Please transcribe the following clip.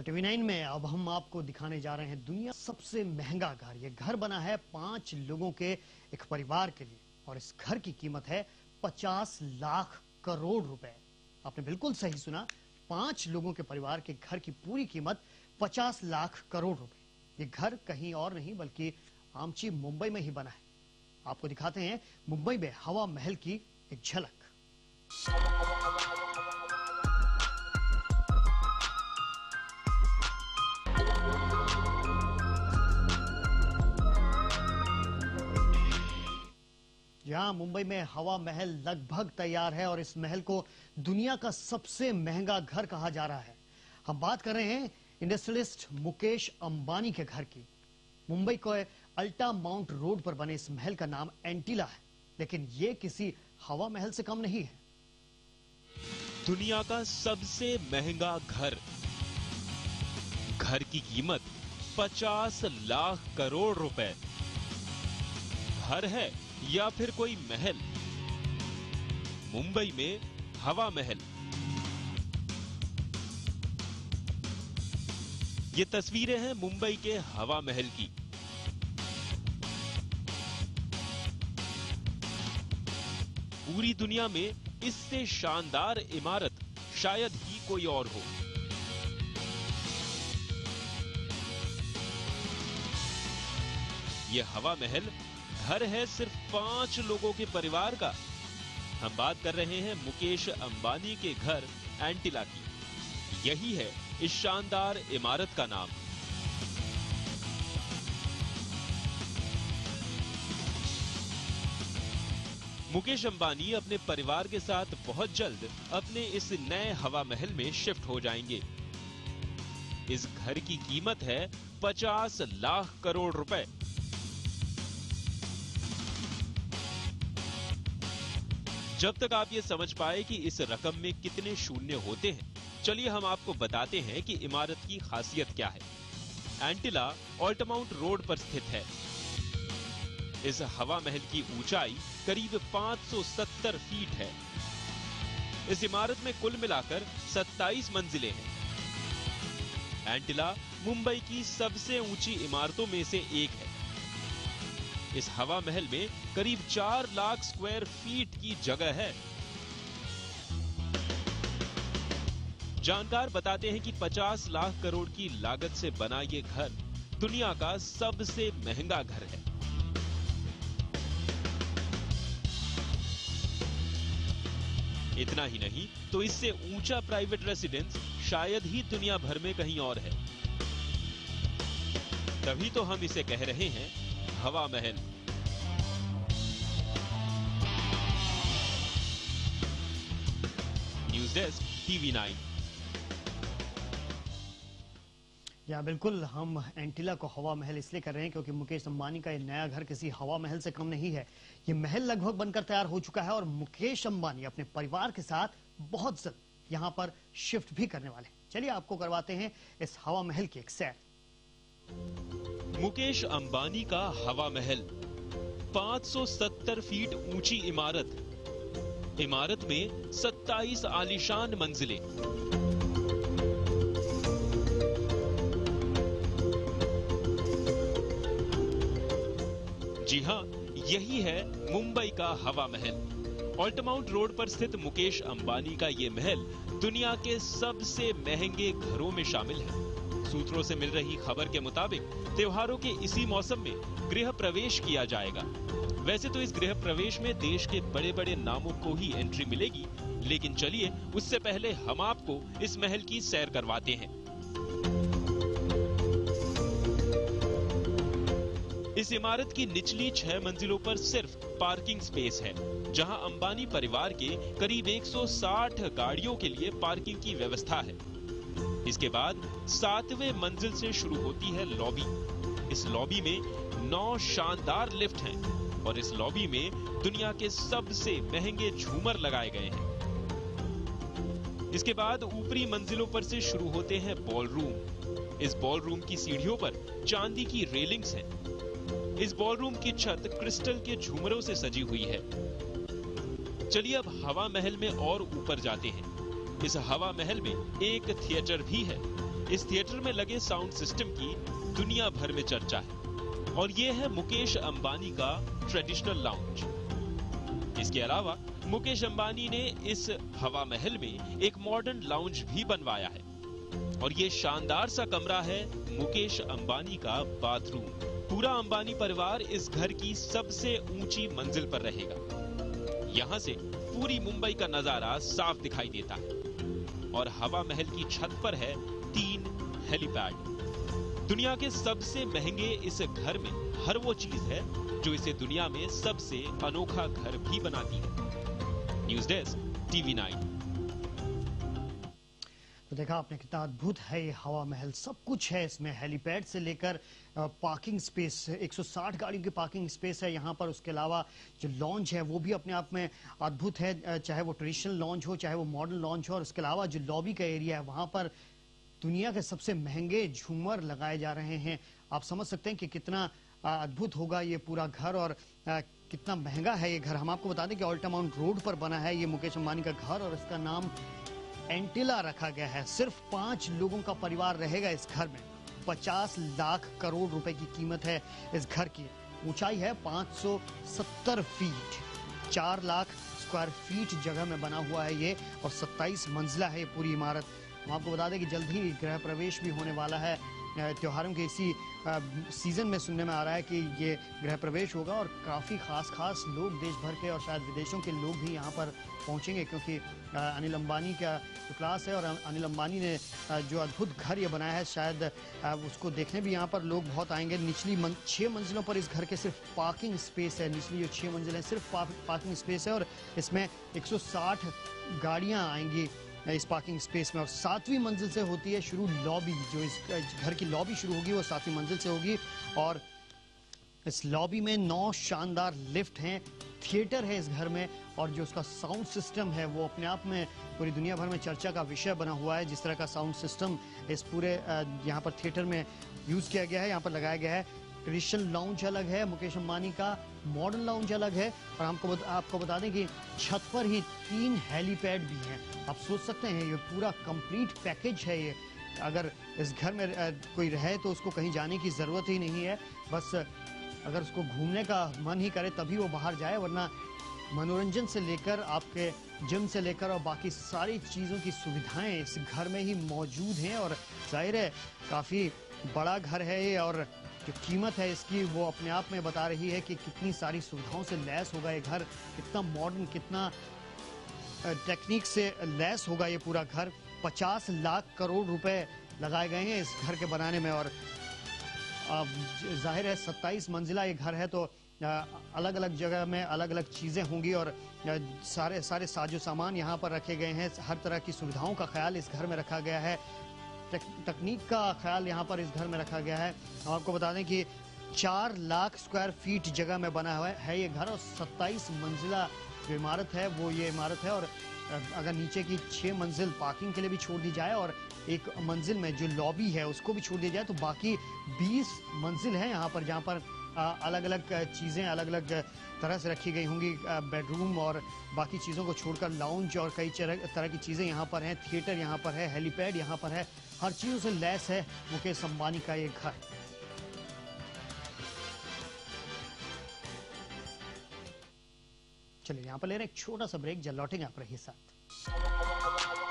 तो टीवी9 में अब हम आपको दिखाने जा रहे हैं दुनिया सबसे महंगा घर। ये घर बना है 5 लोगों के एक परिवार के लिए और इस घर की कीमत है 50 लाख करोड़ रुपए। आपने बिल्कुल सही सुना, 5 लोगों के परिवार के घर की पूरी कीमत 50 लाख करोड़ रुपए। ये घर कहीं और नहीं बल्कि आमची मुंबई में ही बना है। आपको दिखाते हैं मुंबई में हवा महल की एक झलक। यहाँ मुंबई में हवा महल लगभग तैयार है और इस महल को दुनिया का सबसे महंगा घर कहा जा रहा है। हम बात कर रहे हैं इंडस्ट्रियलिस्ट मुकेश अंबानी के घर की। मुंबई को अल्टा माउंट रोड पर बने इस महल का नाम एंटीला है, लेकिन ये किसी हवा महल से कम नहीं है। दुनिया का सबसे महंगा घर, घर की कीमत 50 लाख करोड़ रुपए। घर है या फिर कोई महल? मुंबई में हवा महल। ये तस्वीरें हैं मुंबई के हवा महल की। पूरी दुनिया में इससे शानदार इमारत शायद ही कोई और हो। ये हवा महल घर है सिर्फ 5 लोगों के परिवार का। हम बात कर रहे हैं मुकेश अंबानी के घर एंटीला की। यही है इस शानदार इमारत का नाम। मुकेश अंबानी अपने परिवार के साथ बहुत जल्द अपने इस नए हवा महल में शिफ्ट हो जाएंगे। इस घर की कीमत है 50 लाख करोड़ रुपए। जब तक आप ये समझ पाए कि इस रकम में कितने शून्य होते हैं, चलिए हम आपको बताते हैं कि इमारत की खासियत क्या है। एंटीला अल्टामाउंट रोड पर स्थित है। इस हवा महल की ऊंचाई करीब 570 फीट है। इस इमारत में कुल मिलाकर 27 मंजिलें हैं। एंटीला मुंबई की सबसे ऊंची इमारतों में से एक है। इस हवा महल में करीब 4 लाख स्क्वायर फीट की जगह है। जानकार बताते हैं कि 50 लाख करोड़ की लागत से बना ये घर दुनिया का सबसे महंगा घर है। इतना ही नहीं तो इससे ऊंचा प्राइवेट रेसिडेंस शायद ही दुनिया भर में कहीं और है। तभी तो हम इसे कह रहे हैं हवा महल। News desk TV9. या बिल्कुल, हम एंटीला को हवा महल इसलिए कर रहे हैं क्योंकि मुकेश अंबानी का ये नया घर किसी हवा महल से कम नहीं है। ये महल लगभग बनकर तैयार हो चुका है और मुकेश अंबानी अपने परिवार के साथ बहुत जल्द यहाँ पर शिफ्ट भी करने वाले हैं। चलिए आपको करवाते हैं इस हवा महल की एक सैर। मुकेश अंबानी का हवा महल 570 फीट ऊंची इमारत। इमारत में 27 आलीशान मंजिलें। जी हां, यही है मुंबई का हवा महल। अल्टामाउंट रोड पर स्थित मुकेश अंबानी का ये महल दुनिया के सबसे महंगे घरों में शामिल है। सूत्रों से मिल रही खबर के मुताबिक त्योहारों के इसी मौसम में गृह प्रवेश किया जाएगा। वैसे तो इस गृह प्रवेश में देश के बड़े बड़े नामों को ही एंट्री मिलेगी, लेकिन चलिए उससे पहले हम आपको इस महल की सैर करवाते हैं। इस इमारत की निचली 6 मंजिलों पर सिर्फ पार्किंग स्पेस है, जहां अंबानी परिवार के करीब 160 गाड़ियों के लिए पार्किंग की व्यवस्था है। इसके बाद 7वें मंजिल से शुरू होती है लॉबी। इस लॉबी में 9 शानदार लिफ्ट हैं और इस लॉबी में दुनिया के सबसे महंगे झूमर लगाए गए हैं। इसके बाद ऊपरी मंजिलों पर से शुरू होते हैं बॉलरूम। इस बॉलरूम की सीढ़ियों पर चांदी की रेलिंग्स हैं। इस बॉलरूम की छत क्रिस्टल के झूमरों से सजी हुई है। चलिए अब हवा महल में और ऊपर जाते हैं। इस हवा महल में एक थिएटर भी है। इस थिएटर में लगे साउंड सिस्टम की दुनिया भर में चर्चा है और ये है मुकेश अंबानी का ट्रेडिशनल लाउंज। इसके अलावा मुकेश अंबानी ने इस हवा महल में एक मॉडर्न लाउंज भी बनवाया है और ये शानदार सा कमरा है मुकेश अंबानी का बाथरूम। पूरा अंबानी परिवार इस घर की सबसे ऊंची मंजिल पर रहेगा। यहाँ से पूरी मुंबई का नजारा साफ दिखाई देता है और हवा महल की छत पर है 3 हेलीपैड। दुनिया के सबसे महंगे इस घर में हर वो चीज है जो इसे दुनिया में सबसे अनोखा घर भी बनाती है। News desk TV9। तो देखा आपने कितना अद्भुत है ये हवा महल। सब कुछ है इसमें, हेलीपैड से लेकर पार्किंग स्पेस, 160 गाड़ियों की पार्किंग स्पेस है यहाँ पर। उसके अलावा जो लॉन्च है वो भी अपने आप में अद्भुत है, चाहे वो ट्रेडिशनल लॉन्च हो चाहे वो मॉडर्न लॉन्च हो। और उसके अलावा जो लॉबी का एरिया है वहाँ पर दुनिया के सबसे महंगे झूमर लगाए जा रहे हैं। आप समझ सकते हैं कि कितना अद्भुत होगा ये पूरा घर और कितना महंगा है ये घर। हम आपको बता दें कि ऑल्टामाउंट रोड पर बना है ये मुकेश अंबानी का घर और इसका नाम एंटिला रखा गया है। सिर्फ 5 लोगों का परिवार रहेगा इस घर में। 50 लाख करोड़ रुपए की कीमत है इस घर की। ऊंचाई है 570 फीट, 4 लाख स्क्वायर फीट जगह में बना हुआ है ये और 27 मंजिला है ये पूरी इमारत। हम आपको बता दें कि जल्द ही गृह प्रवेश भी होने वाला है। त्योहारों के इसी सीजन में सुनने में आ रहा है कि ये गृह प्रवेश होगा और काफ़ी खास लोग देश भर के और शायद विदेशों के लोग भी यहाँ पर पहुँचेंगे, क्योंकि अनिल अंबानी का जो क्लास है और अनिल अंबानी ने जो अद्भुत घर ये बनाया है, शायद उसको देखने भी यहाँ पर लोग बहुत आएंगे। निचली 6 मंजिलों पर इस घर के सिर्फ पार्किंग स्पेस है। निचली जो 6 मंजिल है सिर्फ पार्किंग स्पेस है और इसमें 160 गाड़ियाँ आएंगी इस पार्किंग स्पेस में। और 7वीं मंजिल से होती है शुरू लॉबी। जो इस घर की लॉबी शुरू होगी वो 7वीं मंजिल से होगी और इस लॉबी में 9 शानदार लिफ्ट हैं। थिएटर है इस घर में और जो उसका साउंड सिस्टम है वो अपने आप में पूरी दुनिया भर में चर्चा का विषय बना हुआ है। जिस तरह का साउंड सिस्टम इस पूरे यहाँ पर थिएटर में यूज़ किया गया है, यहाँ पर लगाया गया है। ट्रेडिशनल लाउंज अलग है मुकेश अंबानी का, मॉडर्न लाउंज अलग है और आपको बता दें कि छत पर ही 3 हेलीपैड भी हैं। आप सोच सकते हैं ये पूरा कंप्लीट पैकेज है ये। अगर इस घर में कोई रहे तो उसको कहीं जाने की ज़रूरत ही नहीं है। बस अगर उसको घूमने का मन ही करे तभी वो बाहर जाए, वरना मनोरंजन से लेकर आपके जिम से लेकर और बाकी सारी चीज़ों की सुविधाएं इस घर में ही मौजूद हैं। और जाहिर है काफ़ी बड़ा घर है ये और जो कीमत है इसकी वो अपने आप में बता रही है कि कितनी सारी सुविधाओं से लैस होगा ये घर, कितना मॉडर्न, कितना टेक्निक से लैस होगा ये पूरा घर। 50 लाख करोड़ रुपए लगाए गए हैं इस घर के बनाने में और जाहिर है 27 मंजिला ये घर है तो अलग अलग जगह में अलग अलग चीज़ें होंगी और सारे साजो सामान यहाँ पर रखे गए हैं। हर तरह की सुविधाओं का ख्याल इस घर में रखा गया है, तकनीक का ख्याल यहाँ पर इस घर में रखा गया है। आपको बता दें कि 4 लाख स्क्वायर फीट जगह में बना हुआ है ये घर और 27 मंजिला जो इमारत है वो ये इमारत है। और अगर नीचे की 6 मंजिल पार्किंग के लिए भी छोड़ दी जाए और एक मंजिल में जो लॉबी है उसको भी छोड़ दिया जाए तो बाकी 20 मंजिल है यहाँ पर, जहाँ पर अलग अलग चीज़ें अलग अलग तरह से रखी गई होंगी। बेडरूम और बाकी चीज़ों को छोड़कर लाउंज और कई तरह की चीज़ें यहाँ पर हैं। थिएटर यहाँ पर है, हेलीपैड यहाँ पर है, हर चीज़ों से लैस है मुकेश अंबानी का ये घर। चलिए यहाँ पर ले रहे हैं एक छोटा सा ब्रेक, जब लौटेंगे आप रहिए साथ।